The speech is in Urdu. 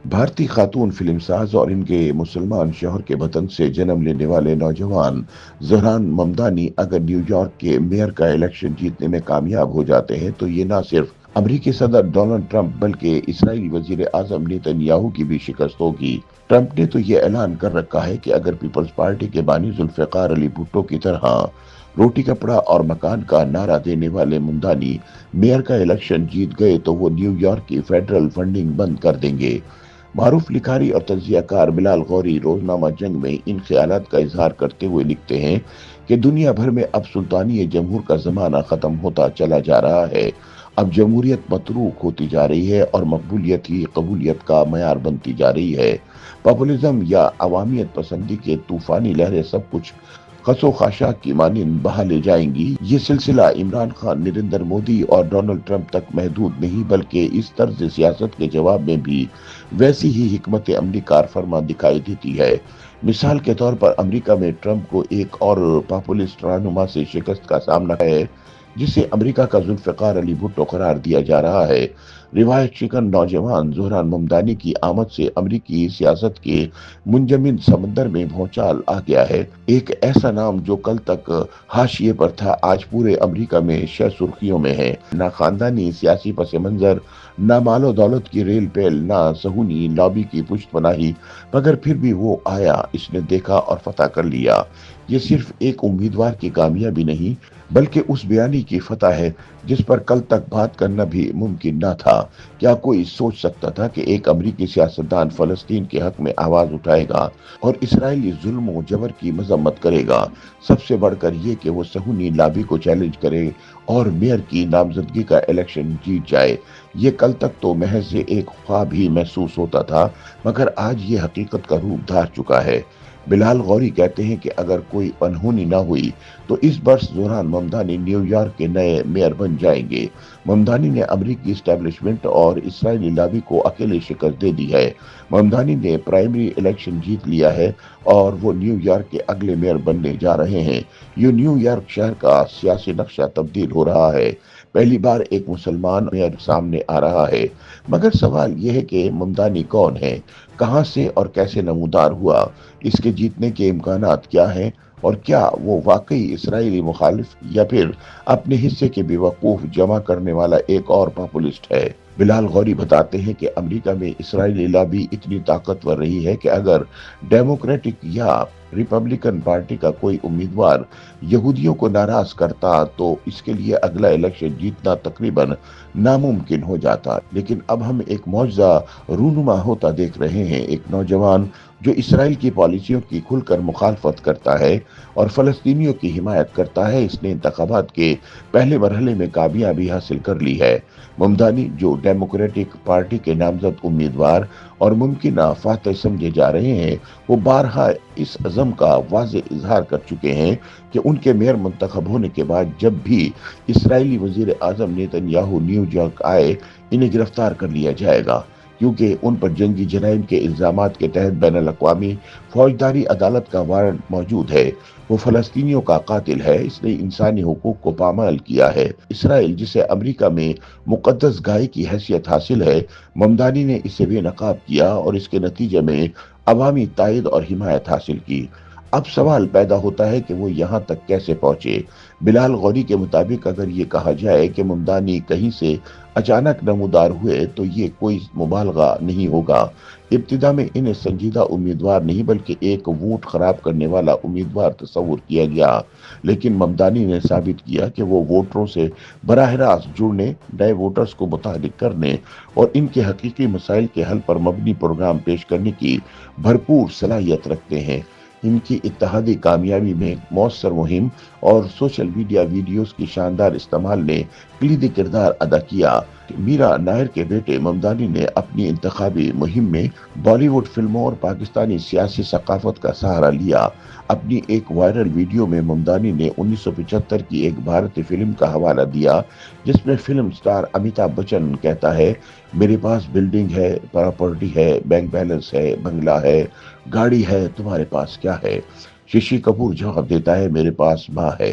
بھارتی خاتون فلم ساز اور ان کے مسلمان شوہر کے وطن سے جنم لینے والے نوجوان زہران ممدانی اگر نیو یارک کے میئر کا الیکشن جیتنے میں کامیاب ہو جاتے ہیں تو یہ نہ صرف امریکی صدر ڈونلڈ ٹرمپ بلکہ اسرائیلی وزیر اعظم نیتن یاہو کی بھی شکست ہوگی۔ ٹرمپ نے تو یہ اعلان کر رکھا ہے کہ اگر پیپلز پارٹی کے بانی ذوالفقار علی بھٹو کی طرح روٹی کپڑا اور مکان کا نعرہ دینے والے ممدانی میئر کا الیکشن جیت گئے تو وہ نیو یارک کی فیڈرل فنڈنگ بند کر دیں گے۔ معروف لکھاری اور تجزیہ کار بلال غوری روزنامہ جنگ میں ان خیالات کا اظہار کرتے ہوئے لکھتے ہیں کہ دنیا بھر میں اب سلطانی جمہور کا زمانہ ختم ہوتا چلا جا رہا ہے۔ اب جمہوریت متروک ہوتی جا رہی ہے اور مقبولیت ہی قبولیت کا معیار بنتی جا رہی ہے۔ پاپولزم یا عوامیت پسندی کے طوفانی لہریں سب کچھ خس و خاشاک کی مانند بہا لے جائیں گی۔ یہ سلسلہ عمران خان، نریندر مودی اور ڈونلڈ ٹرمپ تک محدود نہیں بلکہ اس طرز سیاست کے جواب میں بھی ویسی ہی حکمت عملی کار فرما دکھائی دیتی ہے۔ مثال کے طور پر امریکہ میں ٹرمپ کو ایک اور پاپولسٹ رہنما سے شکست کا سامنا ہے جسے امریکہ کا ذوالفقار علی بھٹو قرار دیا جا رہا ہے۔ روایت شکن نوجوان زہران ممدانی کی آمد سے امریکی سیاست کے منجمد سمندر میں بھونچال آ گیا ہے۔ ایک ایسا نام جو کل تک حاشیے پر تھا آج پورے امریکہ میں شہ سرخیوں میں ہے۔ نہ خاندانی سیاسی پس منظر، نہ مال و دولت کی ریل پیل، نہ صہیونی لابی کی پشت پناہی، مگر پھر بھی وہ آیا، اس نے دیکھا اور فتح کر لیا۔ یہ صرف ایک امیدوار کی کامیابی نہیں بلکہ اس بیانی کی فتح ہے جس پر کل تک بات کرنا بھی ممکن نہ تھا۔ کیا کوئی سوچ سکتا تھا کہ ایک امریکی سیاستدان فلسطین کے حق میں آواز اٹھائے گا اور اسرائیلی ظلم و جبر کی مذمت کرے گا؟ سب سے بڑھ کر یہ کہ وہ صہیونی لابی کو چیلنج کرے اور میئر کی نامزدگی کا الیکشن جیت جائے۔ یہ کل تک تو محض ایک خواب ہی محسوس ہوتا تھا مگر آج یہ حقیقت کا روپ دھار چکا ہے۔ بلال غوری کہتے ہیں کہ اگر کوئی انہونی نہ ہوئی تو اس برس زہران ممدانی نیو یارک کے نئے میئر بن جائیں گے۔ ممدانی نے امریکی اسٹیبلشمنٹ اور اسرائیلی لابی کو اکیلے شکست دے دی ہے۔ ممدانی نے پرائمری الیکشن جیت لیا ہے اور وہ نیو یارک کے اگلے میئر بننے جا رہے ہیں۔ یہ نیو یارک شہر کا سیاسی نقشہ تبدیل ہو رہا ہے۔ پہلی بار ایک مسلمان میئر سامنے آ رہا ہے۔ مگر سوال یہ ہے کہ ممدانی کون ہے، کہاں سے اور کیسے نمودار ہوا، اس کے جیتنے کے امکانات کیا ہیں، اور کیا وہ واقعی اسرائیلی مخالف یا پھر اپنے حصے کے بیوقوف جمع کرنے والا ایک اور پاپولسٹ ہے؟ بلال غوری بتاتے ہیں کہ امریکہ میں اسرائیلی لابی اتنی طاقتور رہی ہے کہ اگر ڈیموکریٹک یا ریپبلکن پارٹی کا کوئی امیدوار یہودیوں کو ناراض کرتا تو اس کے لیے اگلا الیکشن جیتنا تقریباً ناممکن ہو جاتا۔ لیکن اب ہم ایک معجزہ رونما ہوتا دیکھ رہے ہیں، ایک نوجوان جو اسرائیل کی پالیسیوں کی کھل کر مخالفت کرتا ہے اور فلسطینیوں کی حمایت کرتا ہے، اس نے انتخابات کے پہلے مرحلے میں کامیابی حاصل کر لی ہے۔ ممدانی جو ڈیموکریٹک پارٹی کے نامزد امیدوار اور ممکنہ فاتح سمجھے جا رہے ہیں، وہ بارہا اس عزم کا واضح اظہار کر چکے ہیں کہ ان کے میئر منتخب ہونے کے بعد جب بھی اسرائیلی وزیر اعظم نیتن یاہو نیو یارک آئے انہیں گرفتار کر لیا جائے گا، کیونکہ ان پر جنگی جرائم کے الزامات کے تحت بین الاقوامی فوجداری عدالت کا وارنٹ موجود ہے۔ وہ فلسطینیوں کا قاتل ہے، اس نے انسانی حقوق کو پامال کیا ہے۔ اسرائیل جسے امریکہ میں مقدس گائے کی حیثیت حاصل ہے، ممدانی نے اسے بے نقاب کیا اور اس کے نتیجے میں عوامی تائید اور حمایت حاصل کی۔ اب سوال پیدا ہوتا ہے کہ وہ یہاں تک کیسے پہنچے۔ بلال غوری کے مطابق اگر یہ کہا جائے کہ ممدانی کہیں سے اچانک نمودار ہوئے تو یہ کوئی مبالغہ نہیں ہوگا۔ ابتدا میں انہیں سنجیدہ امیدوار نہیں بلکہ ایک ووٹ خراب کرنے والا امیدوار تصور کیا گیا، لیکن ممدانی نے ثابت کیا کہ وہ ووٹروں سے براہ راست جڑنے، نئے ووٹرز کو متحرک کرنے اور ان کے حقیقی مسائل کے حل پر مبنی پروگرام پیش کرنے کی بھرپور صلاحیت رکھتے ہیں۔ ان کی اتحادی کامیابی میں مؤثر مہم اور سوشل میڈیا ویڈیوز کی شاندار استعمال نے کلیدی کردار ادا کیا۔ میرا ناہر کے بیٹے ممدانی نے اپنی انتخابی مہم میں بالی ووڈ فلموں اور پاکستانی سیاسی ثقافت کا سہارا لیا۔ اپنی ایک وائرل ویڈیو میں ممدانی نے 1975 کی ایک بھارتی فلم کا حوالہ دیا جس میں فلم سٹار امیتابھ بچن کہتا ہے، میرے پاس بلڈنگ ہے، پراپرٹی ہے، بینک بیلنس ہے، بنگلہ ہے، گاڑی ہے، تمہارے پاس کیا ہے؟ ششی کپور جواب دیتا ہے، میرے پاس ماں ہے۔